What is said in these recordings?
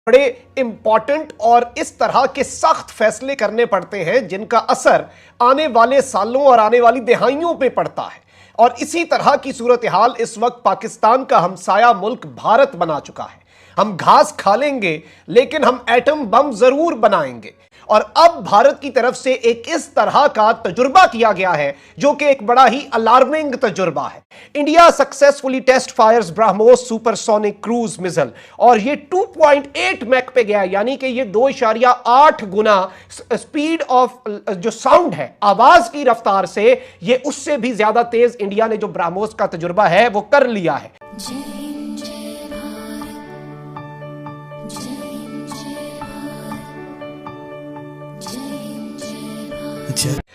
बड़े इंपॉर्टेंट और इस तरह के सख्त फैसले करने पड़ते हैं जिनका असर आने वाले सालों और आने वाली दिहाइयों पे पड़ता है। और इसी तरह की सूरत हाल इस वक्त पाकिस्तान का हमसाया मुल्क भारत बना चुका है। हम घास खा लेंगे लेकिन हम एटम बम जरूर बनाएंगे। और अब भारत की तरफ से एक इस तरह का तजुर्बा किया गया है जो कि एक बड़ा ही अलार्मिंग तजुर्बा है। India successfully test fires BrahMos supersonic cruise missile और ये 2.8 मैक पे गया, यानी कि ये 2.8 गुना स्पीड ऑफ जो साउंड है, आवाज की रफ्तार से, ये उससे भी ज्यादा तेज इंडिया ने जो ब्रह्मोस का तजुर्बा है वो कर लिया है।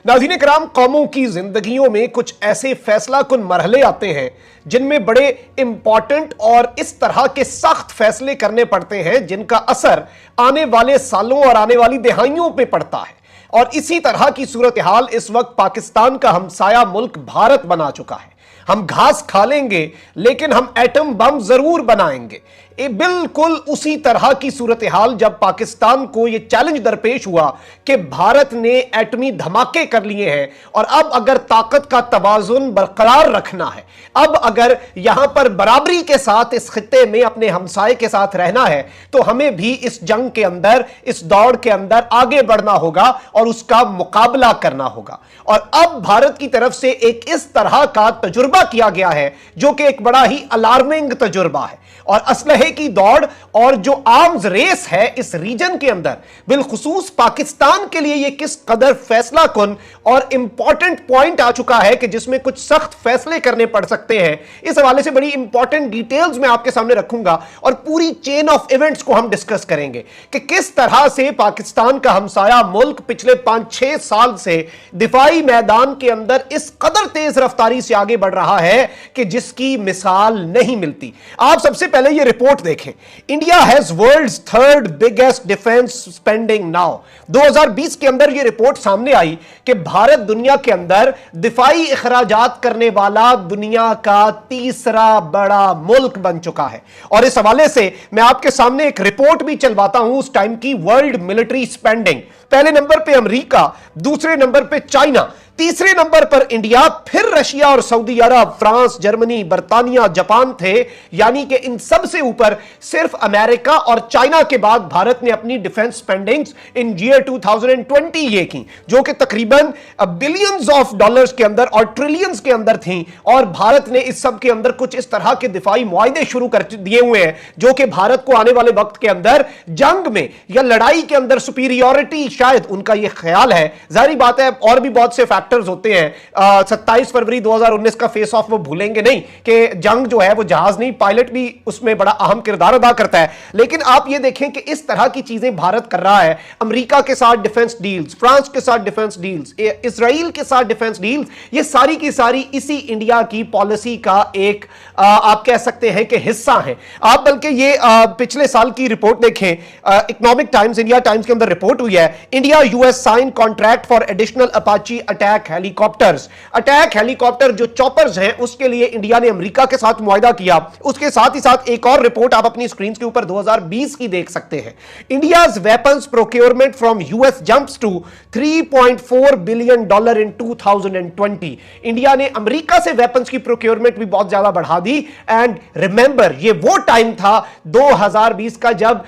नाज़रीन किराम, कौमों की जिंदगियों में कुछ ऐसे फैसला कुन मरहले आते हैं जिनमें बड़े इंपॉर्टेंट और इस तरह के सख्त फैसले करने पड़ते हैं जिनका असर आने वाले सालों और आने वाली दिहाइयों पे पड़ता है। और इसी तरह की सूरत हाल इस वक्त पाकिस्तान का हमसाया मुल्क भारत बना चुका है। हम घास खा लेंगे लेकिन हम एटम बम जरूर बनाएंगे। ये बिल्कुल उसी तरह की सूरत हाल जब पाकिस्तान को यह चैलेंज दरपेश हुआ कि भारत ने एटमी धमाके कर लिए हैं और अब अगर ताकत का तवाजुन बरकरार रखना है, अब अगर यहां पर बराबरी के साथ इस खित्ते में अपने हमसाये के साथ रहना है, तो हमें भी इस जंग के अंदर, इस दौड़ के अंदर आगे बढ़ना होगा और उसका मुकाबला करना होगा। और अब भारत की तरफ से एक इस तरह का तजुर्बा किया गया है जो कि एक बड़ा ही अलार्मिंग तजुर्बा है। और असलहे की दौड़ और जो आर्म्स रेस है इस रीजन के अंदर, बिलखुसूस पाकिस्तान के लिए यह किस कदर फैसला कुन और इंपॉर्टेंट पॉइंट आ चुका है कि जिसमें कुछ सख्त फैसले करने पड़ सकते हैं। इस हवाले से बड़ी इंपॉर्टेंट डिटेल्स मैं आपके सामने रखूंगा और पूरी चेन ऑफ इवेंट्स को हम डिस्कस करेंगे कि किस तरह से पाकिस्तान का हमसाया मुल्क पिछले 5-6 साल से दिफाई मैदान के अंदर इस कदर तेज रफ्तारी से आगे बढ़ रहा है कि जिसकी मिसाल नहीं मिलती। आप सबसे पहले ये रिपोर्ट देखें। India has world's third biggest defence spending now. 2020 के अंदर ये रिपोर्ट सामने आई कि भारत दुनिया के अंदर दिफाई इखराजात करने वाला दुनिया का तीसरा बड़ा मुल्क बन चुका है। और इस हवाले से मैं आपके सामने एक रिपोर्ट भी चलवाता हूं उस टाइम की वर्ल्ड मिलिट्री स्पेंडिंग। पहले नंबर पे अमेरिका, दूसरे नंबर पे चाइना, तीसरे नंबर पर इंडिया, फिर रशिया और सऊदी अरब, फ्रांस, जर्मनी, बर्तानिया, जापान थे। यानी कि इन सब से ऊपर सिर्फ अमेरिका और चाइना के बाद भारत ने अपनी डिफेंस स्पेंडिंग्स इन ईयर 2020 ये की, जो कि तकरीबन बिलियंस ऑफ डॉलर्स के अंदर और ट्रिलियंस के अंदर थी। और भारत ने इस सब के अंदर कुछ इस तरह के दिफाई मुआहदे शुरू कर दिए हुए हैं जो कि भारत को आने वाले वक्त के अंदर जंग में या लड़ाई के अंदर सुपीरियरिटी, शायद उनका यह ख्याल है। जाहिर बात है और भी बहुत से फैक्टर्स होते हैं। 27 फरवरी 2019 का फेस ऑफ वो भूलेंगे नहीं कि जंग जो है वो जहाज नहीं, पायलट भी उसमें बड़ा अहम किरदार अदा करता है। लेकिन आप ये देखें कि इस तरह की चीजें भारत कर रहा है। अमेरिका के साथ डिफेंस डील्स, फ्रांस के साथ डिफेंस डील्स, इजराइल के साथ डिफेंस डील्स, ये सारी की सारी इसी इंडिया की पॉलिसी का एक आप कह सकते हैं कि हिस्सा है। आप बल्कि ये पिछले साल की रिपोर्ट देखें, इकोनॉमिक टाइम्स, इंडिया टाइम्स के अंदर रिपोर्ट हुई है, India US sign contract for additional Apache attack helicopters. Attack helicopter जो चॉपर्स हैं उसके लिए इंडिया ने अमेरिका के साथ मुआहदा किया। उसके साथ ही साथ एक और रिपोर्ट आप अपनी स्क्रीन के ऊपर 2020 की देख सकते हैं। India's weapons procurement from US jumps to $3.4 billion in 2020। India ने अमेरिका से वेपन्स की प्रोक्योरमेंट भी बहुत ज्यादा बढ़ा दी। एंड रिमेंबर, ये वो टाइम था 2020 का जब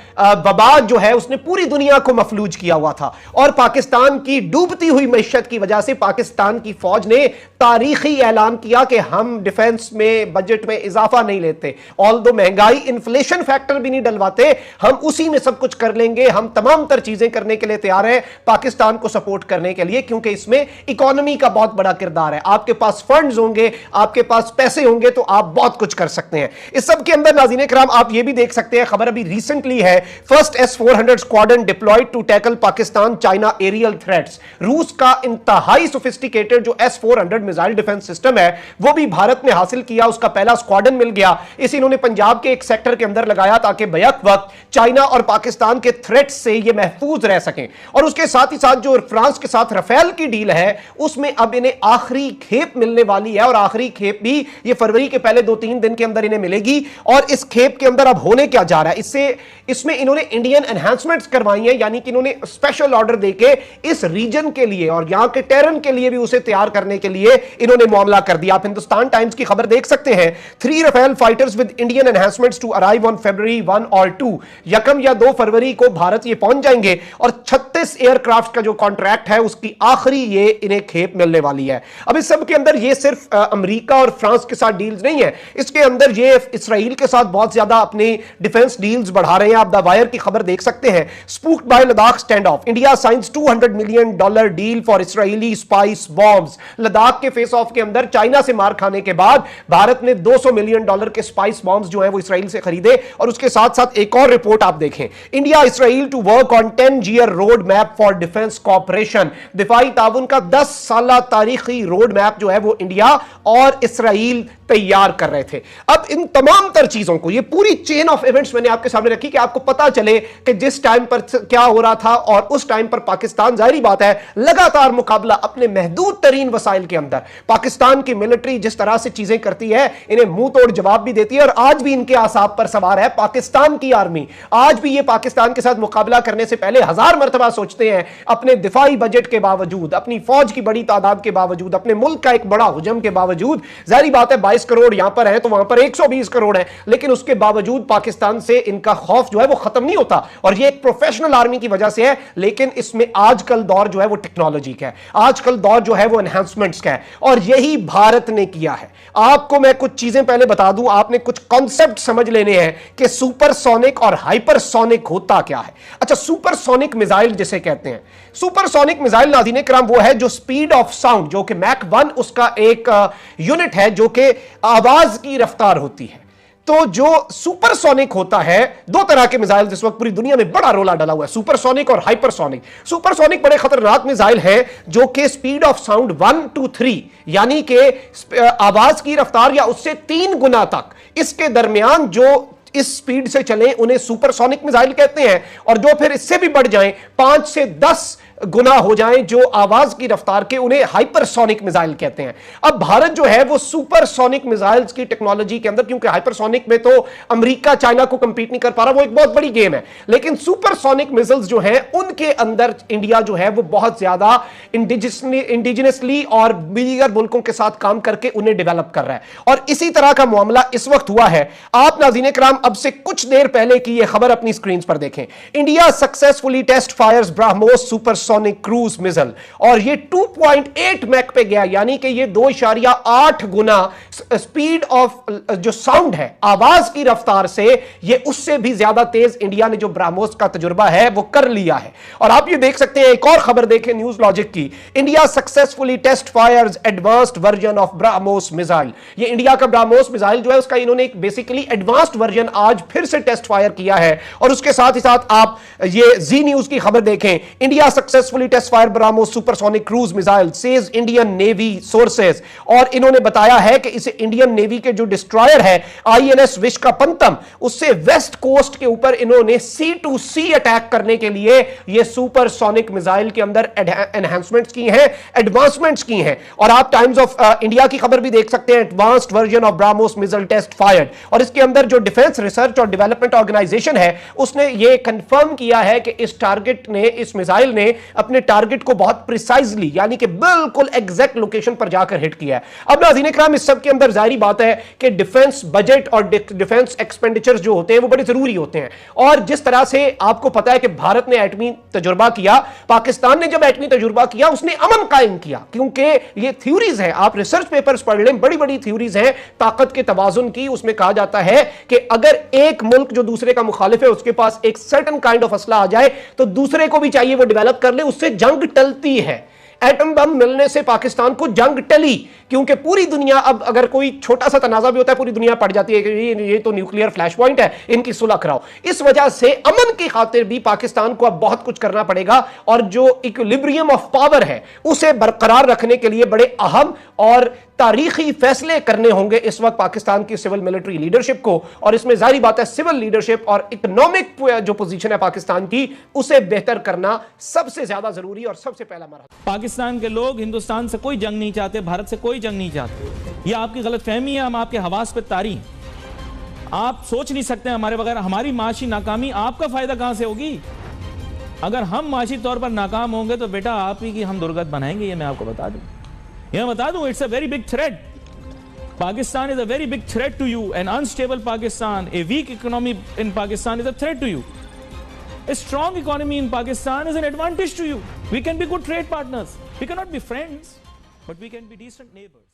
वबा जो है उसने पूरी दुनिया को मफलूज किया हुआ था और पाकिस्तान की डूबती हुई मैशत की वजह से पाकिस्तान की फौज ने तारीखी ऐलान किया कि हम डिफेंस में बजट में इजाफा नहीं लेते, ऑल्दो महंगाई इन्फ्लेशन फैक्टर भी नहीं डलवाते, हम उसी में सब कुछ कर लेंगे, हम तमाम तर चीजें करने के लिए तैयार हैं पाकिस्तान को सपोर्ट करने के लिए, क्योंकि इसमें इकोनॉमी का बहुत बड़ा किरदार है। आपके पास फंड्स होंगे, आपके पास पैसे होंगे तो आप बहुत कुछ कर सकते हैं। इस सब के अंदर नाज़रीन किराम आप ये भी देख सकते हैं, खबर अभी रिसेंटली है, first S-400 squadron deployed to tackle Pakistan China aerial threats. रूस का इंतहाई सोफिस्टिकेटेड जो S-400 मिसाइल डिफेंस सिस्टम है वो भी भारत ने हासिल किया, उसका पहला स्क्वाड्रन मिल गया। इसे इन्होंने पंजाब के एक सेक्टर के अंदर लगाया ताकि बैक वक्त चाइना और पाकिस्तान के थ्रेट से ये महफूज रह सकें। और उसके साथ ही साथ जो फ्रांस के साथ रफेल की डील है उसमें अब इन्हें आखिरी खेप मिलने वाली है, और आखिरी खेप भी ये फरवरी के पहले 2-3 दिन के अंदर इन्हें मिलेगी। और इस खेप के अंदर अब होने क्या जा रहा है, इसमें इन्होंने इंडियन एनहांसमेंट्स करवाई हैं, यानी कि इन्होंने स्पेशल ऑर्डर देके इस रीजन के लिए और यहां के टेरन के लिए भी उसे तैयार करने के लिए इन्होंने मामला कर दिया। आप हिंदुस्तान टाइम्स की खबर देख सकते हैं, 3 Rafale fighters with Indian enhancements to arrive on February 1 और 2, यकम या 2 फरवरी को भारत ये पहुंच जाएंगे। और 36 एयरक्राफ्ट का जो कॉन्ट्रैक्ट है उसकी आखिरी ये इन्हें खेप मिलने वाली है। अब इस सब के अंदर ये सिर्फ अमेरिका और फ्रांस के साथ डील्स नहीं है, इसके अंदर ये इसराइल के साथ बहुत ज्यादा अपनी डिफेंस डील्स बढ़ा रहे हैं। आप द वायर की खबर देख सकते हैं, spooked by Ladakh stand off, India signs $200 million deal for Israeli spice bombs. Ladakh के फेस ऑफ के अंदर चाइना से मार खाने के बाद भारत ने $200 मिलियन के स्पाइस बॉम्ब्स जो है वो इसराइल से खरीदे। और उसके साथ साथ एक और रिपोर्ट आप देखें, India Israel to work on 10-year road map for defence cooperation. दिफाई ताउन का 10 साल तारीखी रोड मैप जो है वो इंडिया और इसराइल तैयार कर रहे थे। अब इन तमाम तर चीजों को, ये पूरी चेन ऑफ इवेंट्स मैंने आपके सामने रखी कि आपको पता चले कि जिस टाइम पर क्या हो रहा था और उस टाइम पर पाकिस्तान, जाहिर बात है, लगातार मुकाबला अपने महदूद तरीन वसाइल के अंदर। पाकिस्तान की मिलिट्री जिस तरह से चीजें करती है, इन्हें मुंह तोड़ जवाब भी देती है, और आज भी इनके आसाब पर सवार है पाकिस्तान की आर्मी। आज भी ये पाकिस्तान के साथ मुकाबला करने से पहले 1000 मरतबा सोचते हैं, अपने दिफाई बजट के बावजूद, अपनी फौज की बड़ी तादाद के बावजूद, अपने मुल्क का एक बड़ा हुजम के बावजूद। जाहिर बात है 22 करोड़ यहां पर है तो वहां पर 120 करोड़ है, लेकिन उसके बावजूद पाकिस्तान से इनका खौफ जो है वो खत्म नहीं होता। और ये एक प्रोफेशनल आर्मी की वजह से है, लेकिन इसमें आजकल दौर जो है वो टेक्नोलॉजी का है, आजकल दौर जो है वो एनहांसमेंट्स का है, और यही भारत ने किया है। आपको मैं कुछ चीजें पहले बता दूं, आपने कुछ कॉन्सेप्ट समझ लेने हैं कि सुपरसोनिक और हाइपरसोनिक होता क्या है। अच्छा, सुपरसोनिक मिसाइल जिसे कहते हैं, सुपरसोनिक मिसाइल नाज़रीन किराम वो है जो स्पीड ऑफ साउंड, जो कि मैक 1 उसका एक यूनिट है जो कि आवाज की रफ्तार होती है। तो जो सुपरसोनिक होता है, 2 तरह के मिसाइल इस वक्त पूरी दुनिया में बड़ा रोला डला हुआ है, सुपरसोनिक और हाइपरसोनिक। सुपरसोनिक बड़े खतरनाक मिसाइल हैं जो कि स्पीड ऑफ साउंड 1 to 3, यानी कि आवाज की रफ्तार या उससे 3 गुना तक, इसके दरमियान जो इस स्पीड से चले उन्हें सुपरसोनिक मिसाइल कहते हैं। और जो फिर इससे भी बढ़ जाएं, 5 से 10 गुना हो जाएं जो आवाज की रफ्तार के, उन्हें हाइपरसोनिक मिसाइल कहते हैं। अब भारत जो है वो सुपरसोनिक मिसाइल्स की टेक्नोलॉजी के अंदर, क्योंकि हाइपरसोनिक में तो अमेरिका चाइना को कंपीट नहीं कर पा रहा, वो एक बहुत बड़ी गेम है, लेकिन सुपरसोनिक मिसाइल्स जो हैं उनके अंदर इंडिया जो है वो बहुत ज्यादा इंडिजिनसली और दीगर मुल्कों के साथ काम करके उन्हें डेवलप कर रहा है। और इसी तरह का मामला इस वक्त हुआ है। आप नाज़रीन किराम अब से कुछ देर पहले की यह खबर अपनी स्क्रीन पर देखें, India successfully test fires BrahMos supersonic cruise missile, और ये 2.8 मैक पे गया, यानी कि ये 2.8 गुना स्पीड ऑफ जो साउंड है, आवाज की रफ्तार से, ये उससे भी ज्यादा तेज इंडिया ने जो ब्रह्मोस का तजुर्बा है वो कर लिया है। और आप ये देख सकते हैं, एक और खबर देखें न्यूज लॉजिक की, India successfully test fires advanced version of BrahMos missile. ये इंडिया का ब्रह्मोस मिसाइल जो है उसका इन्होंने एक बेसिकली एडवांस्ड वर्जन आज फिर से टेस्ट फायर किया है। और उसके साथ ही साथ आप ये जी न्यूज की खबर देखें, India successfully test fire BrahMos supersonic cruise missile says Indian navy sources. और इन्होंने बताया है कि इसे इंडियन नेवी के जो डिस्ट्रॉयर है INS विशाखापत्तनम, उससे वेस्ट कोस्ट के ऊपर इन्होंने C2C अटैक करने के लिए ये सुपरसोनिक मिसाइल के अंदर एनहांसमेंट्स की हैं, एडवांसमेंट्स की हैं। और आप टाइम्स ऑफ इंडिया की खबर भी देख सकते हैं, advanced version of BrahMos missile test fired. और इसके अंदर जो डिफेंस रिसर्च और डेवलपमेंट ऑर्गेनाइजेशन है उसने ये कंफर्म किया है कि इस टारगेट ने, इस मिसाइल ने अपने टारगेट को बहुत प्रिसाइजली, यानी कि बिल्कुल एग्जैक्ट लोकेशन पर जाकर हिट किया है। अब नाज़रीन इकराम, इस सब के अंदर जाहिर बात है कि डिफेंस बजट और डिफेंस एक्सपेंडिचर्स जो होते हैं वो बड़े जरूरी होते हैं। और जिस तरह से आपको पता है कि भारत ने एटमी तजुर्बा किया, पाकिस्तान ने जब एटमी तजुर्बा किया उसने अमन कायम किया, क्योंकि ये थ्योरीज हैं, आप रिसर्च पेपर्स पढ़ लें, बड़ी बड़ी थ्योरीज हैं ताकत के तवाजुन की। उसमें कहा जाता है कि अगर एक मुल्क जो दूसरे का मुखालिफ है उसके पास एक सर्टेन काइंड ऑफ असला आ जाए तो दूसरे को भी चाहिए वो डेवलप कर ले, उससे जंग टलती है। एटम बम मिलने से पाकिस्तान को जंग टली, क्योंकि पूरी दुनिया, अब अगर कोई छोटा सा तनाजा भी होता है पूरी दुनिया पड़ जाती है कि ये तो न्यूक्लियर फ्लैश पॉइंट है, इनकी सुलह कराओ। इस वजह से अमन की खातिर भी पाकिस्तान को अब बहुत कुछ करना पड़ेगा और जो इक्विलिब्रियम ऑफ पावर है उसे बरकरार रखने के लिए बड़े अहम और तारीखी फैसले करने होंगे इस वक्त पाकिस्तान की सिविल मिलिट्री लीडरशिप को। और इसमें जाहिर बात है सिविल लीडरशिप और इकोनॉमिक जो पोजीशन है पाकिस्तान की उसे बेहतर करना सबसे ज्यादा जरूरी और सबसे पहला मरहला। पाकिस्तान के लोग हिंदुस्तान से कोई जंग नहीं चाहते, भारत से कोई जंग नहीं चाहते। यह आपकी गलतफहमी है, हम आपके हवास पे तारी। आप सोच नहीं सकते हमारे बगैर हमारी माशी नाकामी आपका फायदा कहां से होगी। अगर हम माशी तौर पर नाकाम होंगे तो बेटा आप ही की हम दुर्गत बनाएंगे, ये मैं आपको बता दूं। It's a very big threat. Pakistan is a very big threat to you. An unstable Pakistan, a weak economy in Pakistan is a threat to you. A strong economy in Pakistan is an advantage to you. We can be good trade partners. We cannot be friends, but we can be decent neighbors.